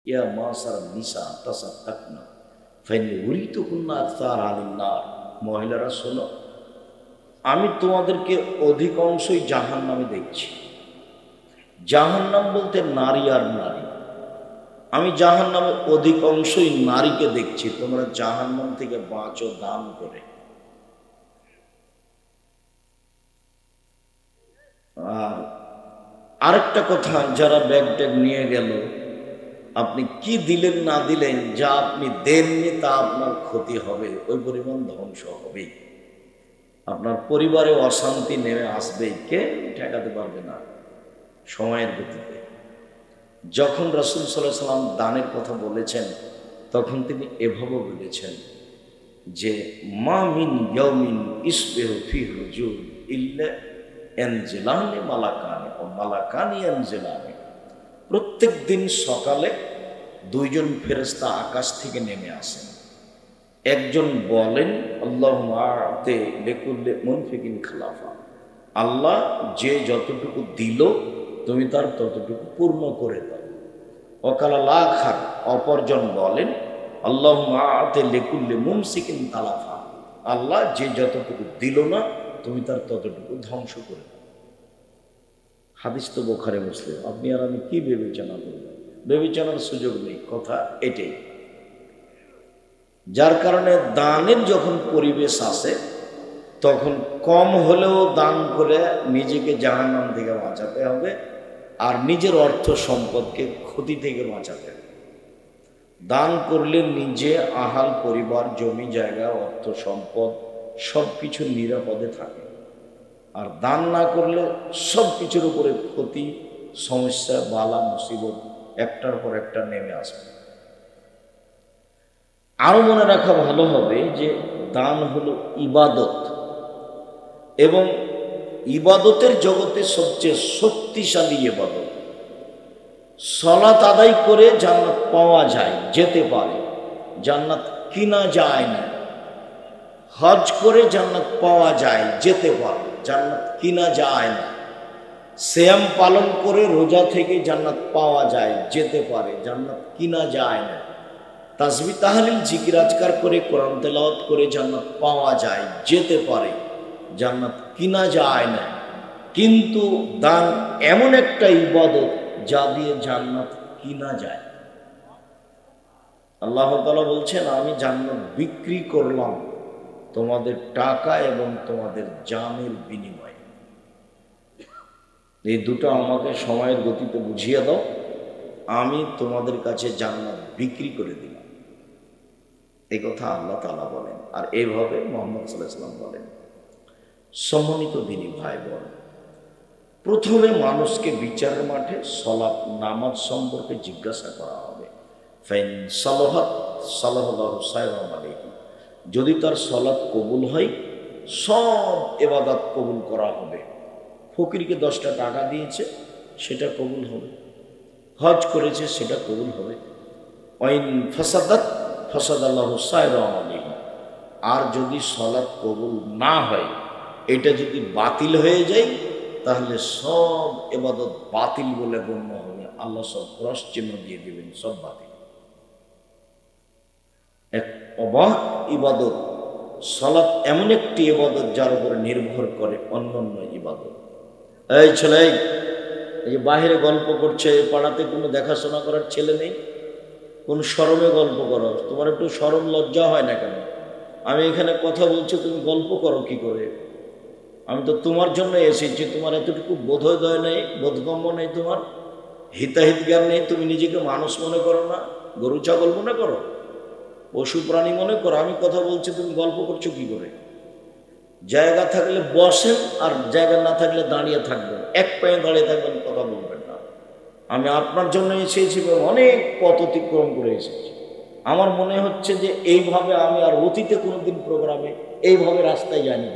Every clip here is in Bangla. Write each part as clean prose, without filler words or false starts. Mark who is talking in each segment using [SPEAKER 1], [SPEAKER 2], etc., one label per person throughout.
[SPEAKER 1] ইয়া মাসার নিসা তাসাদ্দাকনা ফাইন্নী উরিতুকুন্না আকসার আলিন নার। মহিলারা শোনো, আমি তোমাদেরকে অধিকাংশই জাহান্নামে দেখছি। জাহান্নাম বলতে নারী আর নারী। আমি জাহান্নামে অধিকাংশই নারীকে দেখছি। তোমরা জাহান্নাম থেকে বাঁচো দান করে। আর আরেকটা কথা, যারা ব্যাগ ট্যাগ নিয়ে গেল, আপনি কি দিলেন না দিলেন, যা আপনি দেননি তা আপনার ক্ষতি হবে, ওই পরিমাণ ধ্বংস হবে। আপনার পরিবারে অশান্তি নেমে আসবে, কে ঠেকাতে পারবে না সময়ের গতিতে। যখন রাসূল সাল্লাল্লাহু আলাইহি ওয়াসাল্লাম দানের কথা বলেছেন, তখন তিনি এভাবে বলেছেন যে মা মিন ইয়াউমিন ইসবিহু ফিহি রুজুল ইল্লা আনজিলানি মালাকানি ও মালাকানি আনজিলানি। প্রত্যেক দিন সকালে দুইজন ফেরেশতা আকাশ থেকে নেমে আসেন। একজন বলেন আল্লাহুম্মা আ'তি লিকুল্লি মুনফিকিন খালাফা, আল্লাহ যে যতটুকু দিল তুমি তার ততটুকু পূর্ণ করে দাও। ওয়াকালা লাখার, অপরজন বলেন আল্লাহুম্মা আ'তি লিকুল্লি মুমসিকিন তালাফা, আল্লাহ যে যতটুকু দিল না তুমি তার ততটুকু ধ্বংস করে দাও। হাদিস তো বুখারী মুসলিম। আপনি আর আমি কি বিবেচনা করব? বিবেচনার সুযোগ নেই, কথা এটাই। যার কারণে দানের যখন পরিবেশ আসে, তখন কম হলেও দান করে নিজেকে জাহান্নাম থেকে বাঁচাতে হবে, আর নিজের অর্থ সম্পদকে ক্ষতি থেকে বাঁচাতে হবে। দান করলে নিজে, আহাল, পরিবার, জমি জায়গা, অর্থ সম্পদ সব কিছু নিরাপদে থাকে। আর দান না করলে সব কিছুর উপরে ক্ষতি, সমস্যা, বালা, মুসিবত একটার পর একটা নেমে আসবে। আরো মনে রাখা ভালো হবে যে দান হলো ইবাদত, এবং ইবাদতের জগতে সবচেয়ে শক্তিশালী ইবাদত। সালাত আদায় করে জান্নাত পাওয়া যায়, যেতে পারে, জান্নাত কিনা যায় না। হজ করে জান্নাত পাওয়া যায়, যেতে পারে, জান্নাত কিনা যায় না। সিয়াম পালন করে, রোজা থেকে জান্নাত পাওয়া যায়, যেতে পারে, জান্নাত কিনা যায় না। তাসবিহ তাহলিল জিকির আজকার করে, কোরআন তেলাওয়াত করে জান্নাত পাওয়া যায়, যেতে পারে, জান্নাত কিনা যায় না। কিন্তু দান এমন একটা ইবাদত যা দিয়ে জান্নাত কিনা যায়। আল্লাহ তাআলা বলছেন, আমি জান্নাত বিক্রি করলাম তোমাদের টাকা এবং তোমাদের জানের বিনিময়ে। এই দুটো আমাকে সময়ের গতিতে বুঝিয়ে দাও, আমি তোমাদের কাছে জান্নাত বিক্রি করে দিলাম। এই কথা আল্লাহ তাআলা বলেন, আর এইভাবে মুহাম্মদ সাল্লাল্লাহু আলাইহি ওয়াসাল্লাম বলেন। সম্মানিত দিনী ভাই বোন, প্রথমে মানুষকে বিচারের মাঠে সালাত, নামাজ সম্পর্কে জিজ্ঞাসা করা হবে। ফাইন সালাহাত সালাহাল্লাহু সায়রাম আলাইহি, যদি তার সালাত কবুল হয়, সব ইবাদত কবুল করা হবে। ফকিরকে 10টা টাকা দিয়েছে, সেটা কবুল হবে। হজ করেছে, সেটা কবুল হবে। ওয়াইন ফাসাদাত ফাসাদাল্লাহু সায়রাম আলাইহি, আর যদি সালাত কবুল না হয়, এটা যদি বাতিল হয়ে যায়, তাহলে সব ইবাদত বাতিল বলে গণ্য হবে। আল্লাহ সব ক্রস চিহ্ন দিয়ে দিবেন, সব বাতিল। এক অবাক ইবাদত সালাত, এমন একটি ইবাদত যার উপর নির্ভর করে অন্যান্য ইবাদত। এই ছেলে, এই যে বাহিরে গল্প করছে, এই পাড়াতে কোনো দেখাশোনা করার ছেলে নেই, কোন শরমে গল্প করো? তোমার একটু শরম লজ্জা হয় না কেন? আমি এখানে কথা বলছি, তুমি গল্প করো কি করে? আমি তো তোমার জন্য এসেছি। তোমার এতটুকু বোধোদয় নেই, বোধগম্য নেই, তোমার হিতাহিত জ্ঞান নেই। তুমি নিজেকে মানুষ মনে করো না, গরু ছাগল মনে করো, পশু প্রাণী মনে করো। আমি কথা বলছি, তুমি গল্প করছো কি করে? জায়গা থাকলে বসেন, আর জায়গা না থাকলে দাঁড়িয়ে থাকবেন। এক পায়ে দাঁড়িয়ে থাকবেন, কথা বলবেন না। আমি আপনার জন্য এসেছি, অনেক পথ অতিক্রম করে এসেছি। আমার মনে হচ্ছে যে এইভাবে আমি আর অতীতে কোনোদিন প্রোগ্রামে এইভাবে রাস্তায় যাইনি।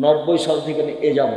[SPEAKER 1] 90 সাল থেকে এ যাব।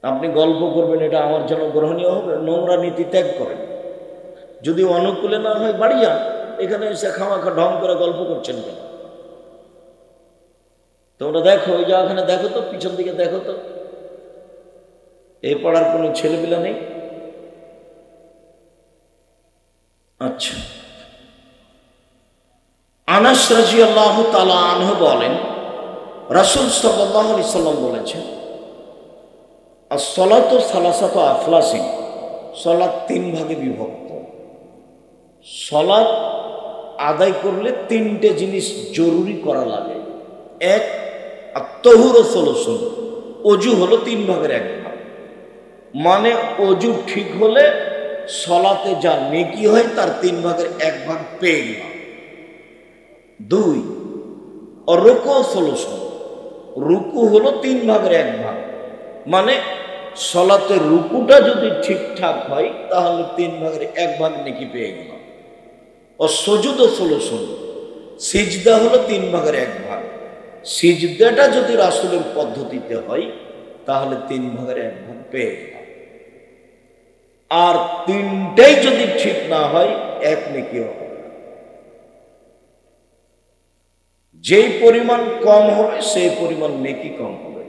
[SPEAKER 1] আপনি গল্প করবেন, এটা আমার জন্য গ্রহণীয় হবে? নোংরা নীতি ত্যাগ করেন। যদি অনুকূলে না হয়, বাড়ি যান। এখানে এসে খামাখা ঢং করে গল্প করছেন কেন? তোমরা দেখো, ওই যা ওখানে দেখো তো, পিছন দিকে দেখো তো, এই পাড়ার কোনো ছেলেপিলা নেই? আচ্ছা, আনাস রাদিয়াল্লাহু তাআলা আনহু বলেন, রাসূল সাল্লাল্লাহু আলাইহি সাল্লাম বলেছেন, as-salatu salasatu aflasin, সালাত তিন ভাগে বিভক্ত। সালাত আদায় করলে তিনটে জিনিস জরুরি করা লাগে। এক, আত-তাহুর সালাসুন, অজু হলো তিন ভাগের এক ভাগ, মানে অজু ঠিক হলে সালাতে যা নেকি হয় তার তিন ভাগের এক ভাগ পেয়ে গেলাম। দুই, রুকু সালাসুন, রুকু হলো তিন ভাগের এক ভাগ, মানে সালাতের রুকুটা যদি ঠিকঠাক হয় তাহলে তিন ভাগের এক ভাগ নেকি পেয়ে গেলাম। ও সুজুদ সালাসুন, সিজদা হলো তিন ভাগের এক ভাগ, সিজদাটা যদি রাসূলের পদ্ধতিতে হয় তাহলে তিন ভাগের এক ভাগ পেয়ে গেলাম। আর তিনটাই যদি ঠিক না হয় এক নেকিও হবে না। যেই পরিমাণ কম হবে সেই পরিমাণ নেকি কম হবে।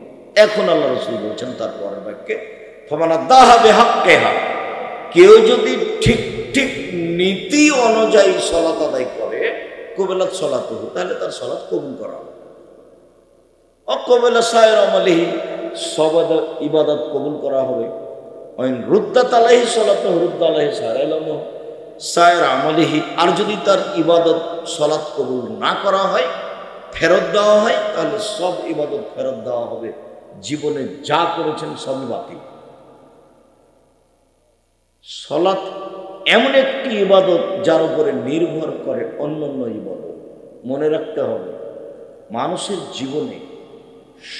[SPEAKER 1] এখন আল্লাহ রাসূল বলছেন তার পরের বাক্যে, ফামানা দাহা বিহাক্কিহা, কেউ যদি ঠিক ঠিক নীতি অনুযায়ী সালাত আদায় করে, কুবিলাত সালাতুহু, তাহলে তার সালাত কবুল করা হবে। অকবিলা সায়ের আমালিহি, সব ইবাদত কবুল করা হবে। ওয়াইন রুদ্দাত আলাইহি সালাতুহু রুদ্দা আলাইহি সায়ের আমালিহি, আর যদি তার ইবাদত সালাত কবুল না করা হয়, ফেরত দেওয়া হয়, তাহলে সব ইবাদত ফেরত দেওয়া হবে। জীবনে যা করেছেন সবই বাতিল। সালাত এমন একটি ইবাদত যার উপরে নির্ভর করে অন্যান্য ইবাদত। মনে রাখতে হবে, মানুষের জীবনে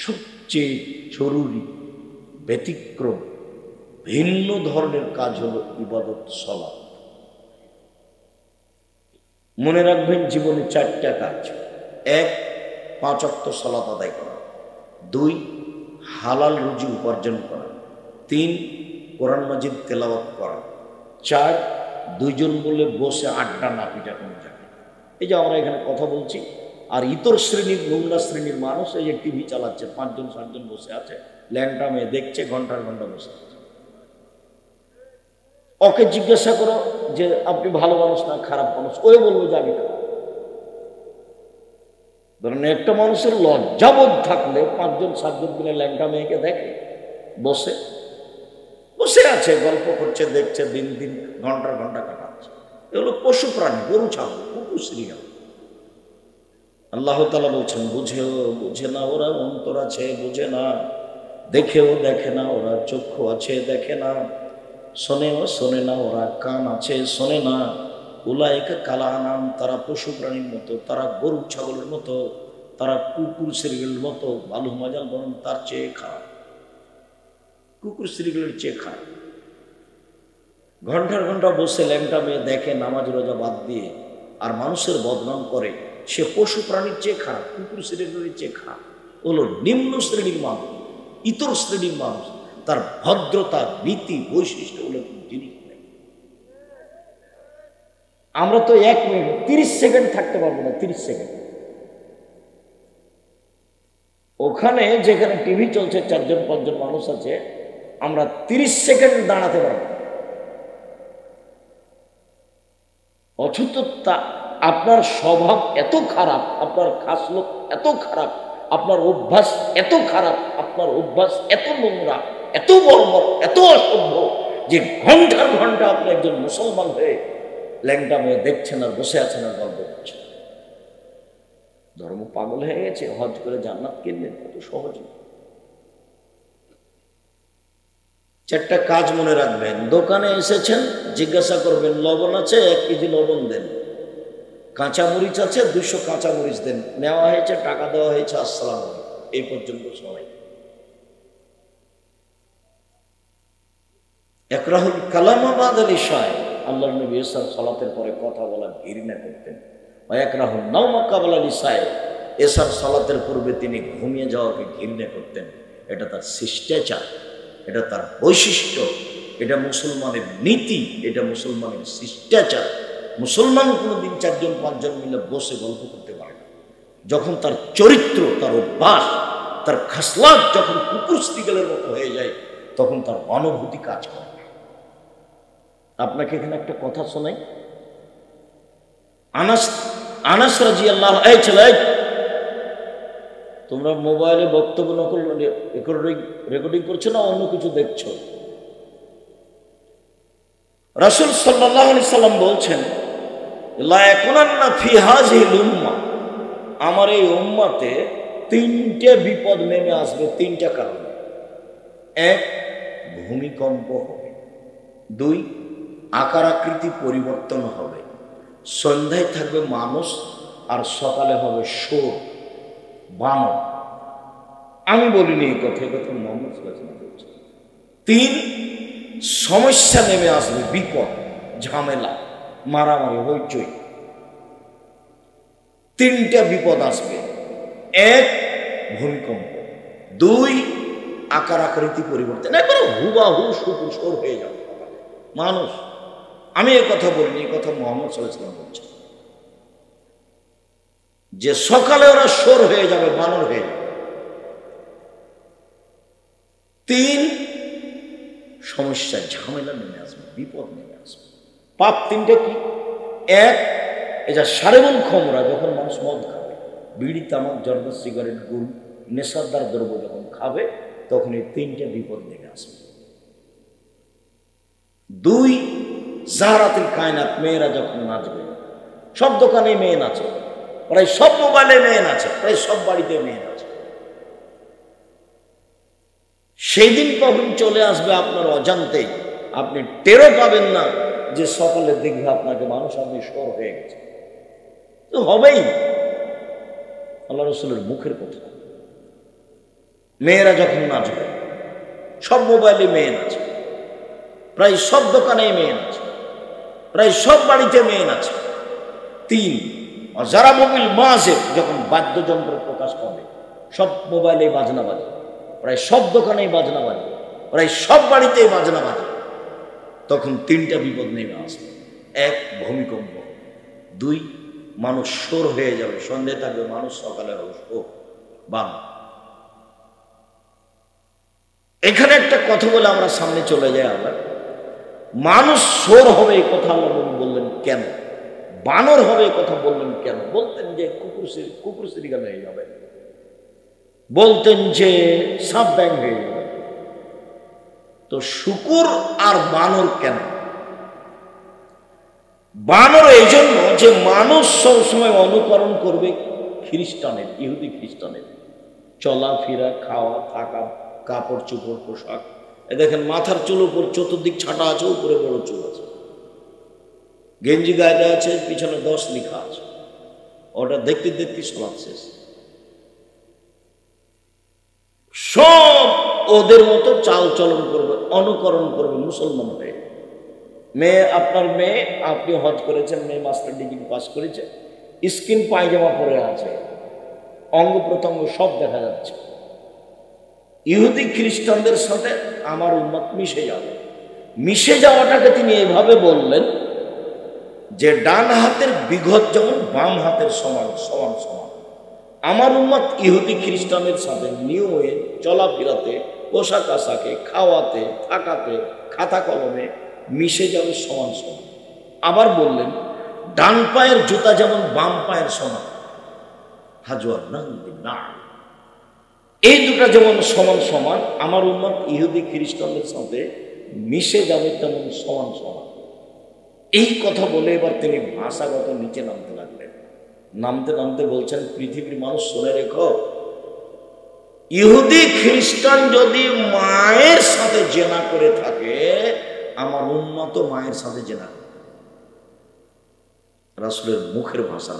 [SPEAKER 1] সবচেয়ে জরুরি, ব্যতিক্রম, ভিন্ন ধরনের কাজ হলো ইবাদত, সালাত। মনে রাখবেন, জীবনে চারটা কাজ। এক, 5 ওয়াক্ত সালাত আদায় করা। 2, হালাল রুজি উপার্জন করা। 3, কোরআন মাজিদ তেলাওয়াত করা। 4, দুইজন বলে বসে আড্ডা না পিটা কোনো জায়গায়। এই যে আমরা এখানে কথা বলছি, আর ইতর শ্রেণীর, নোংরা শ্রেণীর মানুষ এই যে টিভি চালাচ্ছে, 5 জন 7 জন বসে আছে, ল্যাংটা মেয়ে দেখছে, ঘন্টার ঘন্টা বসে আছে। ওকে জিজ্ঞাসা করো যে আপনি ভালো মানুষ না খারাপ মানুষ, ওই বলবো যে আমি খারাপ। ধরেন একটা মানুষের লজ্জাবোধ থাকলে 5 জন 7 জন মিলে ল্যাংটা মেয়েকে দেখে বসে বসে আছে, গল্প করছে, দেখছে, দিন দিন ঘন্টার ঘন্টা কাটাচ্ছে। এগুলো পশু প্রাণী, গরু ছাগল, কুকুর শ্রীগাল। আল্লাহ তাআলা বলছেন, বুঝেও বুঝে না ওরা, অন্তর আছে বুঝে না, দেখেও দেখে না ওরা, চক্ষু আছে দেখে না, শোনেও শোনে না ওরা, কান আছে শোনে না। উলাইকা কালা আনাম, তারা পশু প্রাণীর মতো, তারা গরু ছাগলের মতো, তারা কুকুর শ্রীগালের মতো। বালু মাজাল বরং তার চেয়ে খারাপ, কুকুর শ্রীগালের চেয়ে খারাপ। ঘন্টার ঘন্টা বসে ল্যাংটা মেয়ে দেখে, নামাজ রোজা বাদ দিয়ে, আর মানুষের বদনাম করে, সে পশু প্রাণীর চেয়ে খারাপ, কুকুর শ্রেণীর চেয়ে খারাপ। হলো নিম্ন শ্রেণীর মানুষ, ইতর শ্রেণীর মানুষ। তার ভদ্রতা, নীতি, বৈশিষ্ট্য হলো জিনিস নেই। আমরা তো 1 মিনিট 30 সেকেন্ড থাকতে পারবো না, 30 সেকেন্ড। ওখানে যেখানে টিভি চলছে, 4 জন 5 জন মানুষ আছে, আমরা 30 সেকেন্ড দাঁড়াতে পারবো। অথচ আপনার স্বভাব এত খারাপ, আপনার খাসলত এত খারাপ, আপনার অভ্যাস এত খারাপ, আপনার অভ্যাস এত নোংরা, এত বর্বর, এত অসভ্য, যে ঘন্টার ঘন্টা আপনি একজন মুসলমান হয়ে ল্যাংটা মেয়ে দেখছেন আর বসে আছেন আর গল্প করছেন। ধর্ম পাগল হয়ে গেছে, হজ করে জান্নাত কিনবেন, কত সহজ। 4টা কাজ মনে রাখবেন। দোকানে এসেছেন, জিজ্ঞাসা করবেন লবণ আছে, 1 কেজি লবণ দেন। কাঁচামরিচ আছে, 200 কাঁচামরিচ দেন। নেওয়া হয়েছে, টাকা দেওয়া হয়েছে, আসসালাম আলাইকুম, এই পর্যন্ত সবাই। একরাহুল কালামা বাদাল ইশায়, আল্লাহর নবী সালাতের পরে কথা বলা ঘৃণা করতেন। একরাহুল নাওমা কাবলা ইশায়, এশার সালাতের পূর্বে তিনি ঘুমিয়ে যাওয়াকে ঘৃণা করতেন। এটা তার শিষ্টাচার, এটা তার বৈশিষ্ট্য, এটা মুসলমানের নীতি, এটা মুসলমানের শিষ্টাচার। মুসলমান কোনোদিন 4 জন 5 জন মিলে বসে গল্প করতে পারে না। যখন তার চরিত্র, তার অভ্যাস, তার খাসলাত যখন কুকুর শ্রীগালের মতো হয়ে যায়, তখন তার অনুভূতি কাজ করে। আপনাকে এখানে একটা কথা শোনাই। আনাস আনাস রাদিয়াল্লাহু এই ছেলে, তোমরা মোবাইলে বক্তব্য নকল রেকর্ডিং করছো না অন্য কিছু দেখছো? রাসূল সাল্লাল্লাহু আলাইহি সাল্লাম বলছেন, লা ইয়াকুনান্না ফি হাযিহিল উম্মাহ, আমার এই উম্মতে তিনটে বিপদ নেমে আসবে, তিনটা কারণে। এক, ভূমিকম্প হবে। দুই, আকার আকৃতি পরিবর্তন হবে। সন্ধ্যায় থাকবে মানুষ আর সকালে হবে শোর, বানর। আমি বলিনি এই কথা, এই কথা মুহাম্মদ সাল্লাল্লাহু আলাইহি ওয়াসাল্লাম বলছেন। তিন, সমস্যা নেমে আসবে, বিপদ, ঝামেলা, মারামারি, হইচই। তিনটা বিপদ আসবে। এক, ভূমিকম্প। দুই, আকার আকৃতি পরিবর্তন, একবার হুবাহু সুর হয়ে যাবে মানুষ। আমি এ কথা বলিনি, এই কথা মুহাম্মদ সাল্লাল্লাহু আলাইহি ওয়াসাল্লাম বলছেন, যে সকালে ওরা শোর হয়ে যাবে, বানর হয়ে যাবে। তিন, সমস্যা, ঝামেলা নেমে আসবে, বিপদ নেমে আসবে। পাপ তিনটে কি? এক, এটা সারেবুল খমরা, যখন মানুষ মদ খাবে, বিড়ি, তামাক, জর্দা, সিগারেট, গুল, নেশাদার দ্রব্য যখন খাবে, তখন এই তিনটে বিপদ নেমে আসবে। দুই, জাহরাতুল কায়নাত, মেয়েরা যখন নাচবে, সব দোকানে মেয়ে নাচে, প্রায় সব মোবাইলে মেয়ে নাচে, প্রায় সব বাড়িতে মেয়ে নাচে। সেই দিন কখন চলে আসবে আপনার অজান্তেই, আপনি টেরও পাবেন না যে সকালে দেখবে আপনাকে মানুষ, আপনি সর হয়ে গেছে। তো হবেই, আল্লাহ রাসূলের মুখের কথা। মেয়েরা যখন নাচবে, সব মোবাইলে মেয়ে নাচে, প্রায় সব দোকানে মেয়ে নাচে, প্রায় সব বাড়িতে মেয়ে নাচে। তিন, যারা মোবিল মাঝে যখন বাদ্যযন্ত্র প্রকাশ পাবে, সব মোবাইলে বাজনা বাজে, প্রায় সব দোকানেই বাজনা বাজে, প্রায় সব বাড়িতেই বাজনা বাজে, তখন তিনটা বিপদ নেমে আসবে। এক, ভূমিকম্প। দুই, মানুষ শোর হয়ে যাবে, সন্ধ্যে থাকবে মানুষ, সকালে হবে শোর, বানর। এখানে একটা কথা বলে আমরা সামনে চলে যাই। আবার মানুষ শোর হবে এই কথা আল্লাহ নবী বললেন কেন? বানর হবে এই কথা বললেন কেন? বলতেন যে কুকুর সিরিগান হয়ে যাবে, বলতেন যে সাপ ব্যাং হয়ে যাবে। তো শুকুর আর বানর কেন? বানর এই জন্য যে মানুষ সবসময় অনুকরণ করবে খ্রিস্টানের, ইহুদি খ্রিস্টানের চলাফেরা, খাওয়া, থাকা, কাপড় চোপড়, পোশাক। দেখেন মাথার চুল উপর চতুর্দিক ছাটা আছে, উপরে বড় চুল আছে, গেঞ্জি গায়ে আছে, পিছনে 10 লেখা আছে, ওটা দেখতে দেখতে সালাত শেষ। সব ওদের মতো চাল চলন করবে, অনুকরণ করবে মুসলমান হয়ে। মেয়ে, আপনার মেয়ে, আপনি হজ করেছেন, মেয়ে মাস্টার ডিগ্রি পাস করেছে, স্কিন পায়জামা পরে আছে, অঙ্গ প্রত্যঙ্গ সব দেখা যাচ্ছে। ইহুদি খ্রিস্টানদের সাথে আমার উম্মত মিশে যাবে। মিশে যাওয়াটাকে তিনি এইভাবে বললেন যে ডান হাতের বিঘত যেমন বাম হাতের সমান সমান সমান। আমার উম্মত ইহুদি খ্রিস্টানের সাথে নিয়মে, চলাফেরাতে, পোশাক আশাকে, খাওয়াতে, থাকাতে, খাতা কলমে মিশে যাবে সমান সমান। আবার বললেন ডান পায়ের জুতা যেমন বাম পায়ের সমান, হাজুয়ার না, এই দুটা যেমন সমান সমান, আমার উম্মত ইহুদি খ্রিস্টানদের সাথে মিশে যাবে তেমন সমান সমান। এই কথা বলে এবার তিনি ভাষাগত নিচে নামতে লাগলেন। নামতে নামতে বলছেন, পৃথিবীর মানুষ শুনে রেখো, ইহুদি খ্রিস্টান যদি মায়ের সাথে জেনা করে থাকে, আমার উম্মত মায়ের সাথে জেনা করে। রাসূলের মুখের ভাষা।